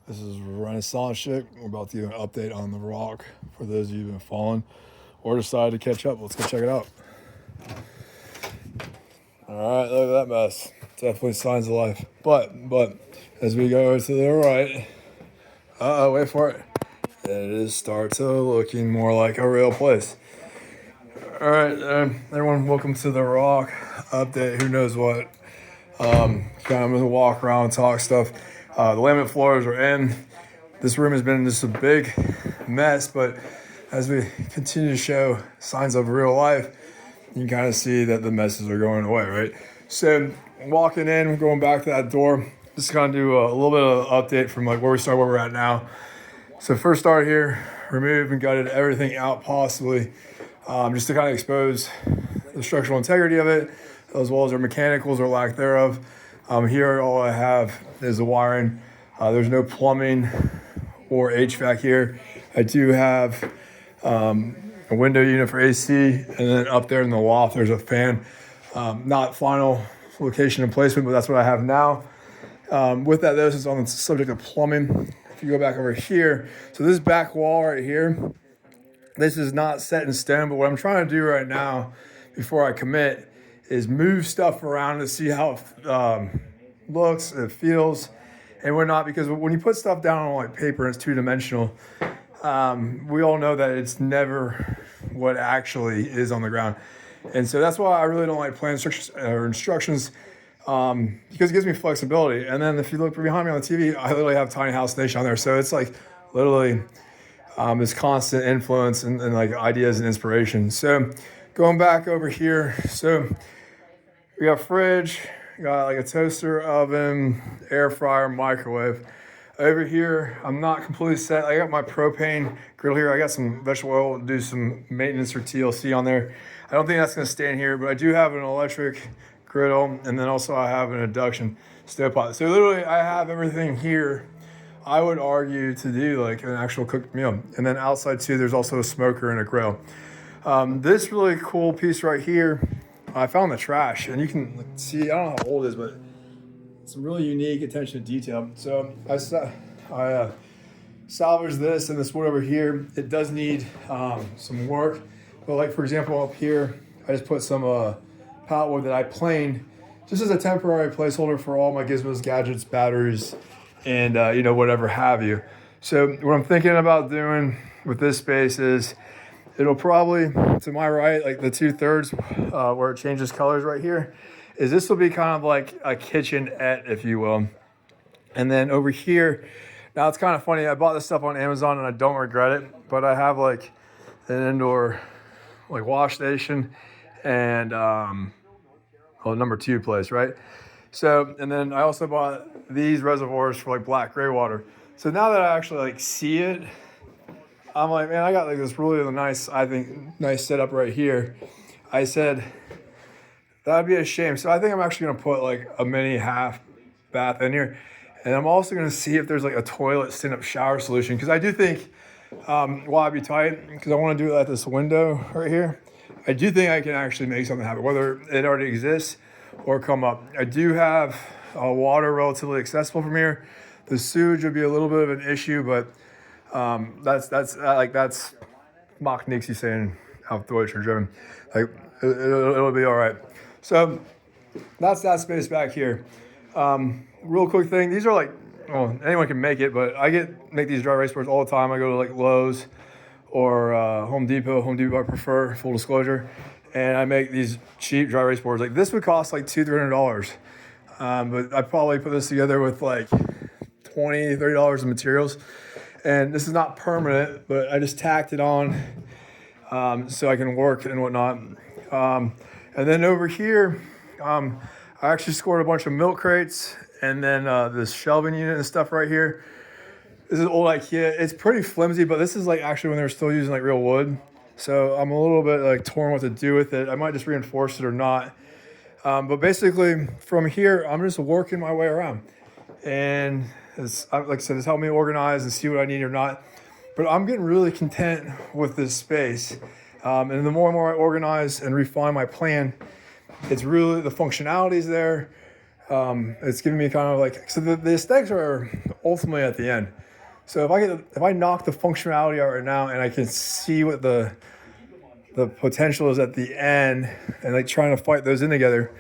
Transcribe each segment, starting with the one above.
This is Renaissance Chick. We're about to give an update on The Rock for those of you who've been following or decided to catch up. Let's go check it out. All right, look at that mess. Definitely signs of life. But as we go to the right, wait for it. It is starts looking more like a real place. All right, everyone, welcome to The Rock update. Who knows what? Kind of a walk around, talk stuff. The laminate floors are in. This room has been just a big mess, but as we continue to show signs of real life, you can kind of see that the messes are going away, right? So walking in, going back to that door, just gonna do a little bit of update from like where we started, where we're at now. So first start here, removed and gutted everything out possibly, just to kind of expose the structural integrity of it, as well as their mechanicals or lack thereof. Here, all I have is the wiring. There's no plumbing or HVAC here. I do have a window unit for AC, and then up there in the loft, there's a fan. Not final location and placement, but that's what I have now. With that, though, this is on the subject of plumbing. If you go back over here, so this back wall right here, this is not set in stone, but what I'm trying to do right now before I commit is move stuff around to see how it looks, it feels, and whatnot. Because when you put stuff down on like paper and it's two-dimensional, we all know that it's never what actually is on the ground. And so that's why I really don't like plan instructions because it gives me flexibility. And then if you look behind me on the TV, I literally have Tiny House Nation on there. So it's like literally this constant influence and like ideas and inspiration. So going back over here, so we got fridge, we got like a toaster, oven, air fryer, microwave. Over here, I'm not completely set. I got my propane grill here. I got some vegetable oil to do some maintenance for TLC on there. I don't think that's gonna stay in here, but I do have an electric griddle, and then also I have an induction stovetop. So literally I have everything here, I would argue, to do like an actual cooked meal. And then outside too, there's also a smoker and a grill. This really cool piece right here, I found in the trash, and you can see, I don't know how old it is, but some really unique attention to detail. So I salvaged this and this wood over here. It does need some work, but like for example up here, I just put some pallet wood that I planed just as a temporary placeholder for all my gizmos, gadgets, batteries, and whatever have you. So what I'm thinking about doing with this space is it'll probably, to my right, like the 2/3 where it changes colors right here, is this will be kind of like a kitchenette, if you will. And then over here, now it's kind of funny, I bought this stuff on Amazon and I don't regret it, but I have like an indoor like wash station and number 2 place, right? So, and then I also bought these reservoirs for like black gray water. So now that I actually like see it, I'm like, man, I got like this really nice, I think, nice setup right here. I said, that'd be a shame. So I think I'm actually gonna put like a mini half bath in here. And I'm also gonna see if there's like a toilet stand-up shower solution. Cause I do think, while I'd be tight, because I wanna do it at this window right here, I do think I can actually make something happen, whether it already exists or come up. I do have water relatively accessible from here. The sewage would be a little bit of an issue, but that's macht nichts, you saying auf Deutsch or German. Like it'll be all right. So that's that space back here. Real quick thing. These are like, well, anyone can make it, but I make these dry erase boards all the time. I go to like Lowe's or Home Depot. Home Depot I prefer, full disclosure. And I make these cheap dry erase boards. Like this would cost like $200-$300. But I probably put this together with like $20-$30 of materials. And this is not permanent, but I just tacked it on so I can work and whatnot. And then over here, I actually scored a bunch of milk crates and then this shelving unit and stuff right here. This is old IKEA. It's pretty flimsy, but this is like actually when they were still using like real wood. So I'm a little bit like torn what to do with it. I might just reinforce it or not. But basically from here, I'm just working my way around. And like I said, it's helped me organize and see what I need or not. But I'm getting really content with this space. And the more and more I organize and refine my plan, it's really, the functionality's there. It's giving me kind of like, so the aesthetics are ultimately at the end. So if I knock the functionality out right now and I can see what the potential is at the end and like trying to fight those in together,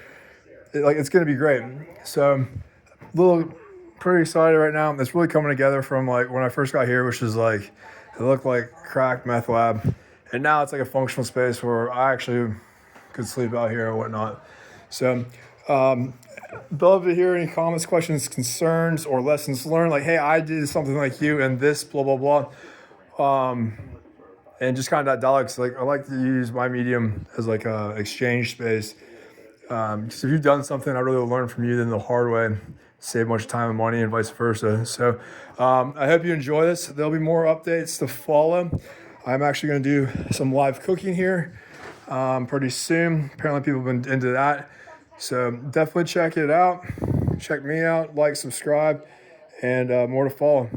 it's going to be great. So a little pretty excited right now. It's really coming together from like when I first got here, which is like, it looked like crack meth lab. And now it's like a functional space where I actually could sleep out here or whatnot. So, love to hear any comments, questions, concerns, or lessons learned. Like, hey, I did something like you and this, blah, blah, blah. And just kind of that dialogue. So like, I like to use my medium as like a exchange space. Because if you've done something, I really learn from you than the hard way, save much time and money and vice versa. So I hope you enjoy this. There'll be more updates to follow. I'm actually going to do some live cooking here pretty soon. Apparently people have been into that. So definitely check it out. Check me out, like, subscribe, and more to follow.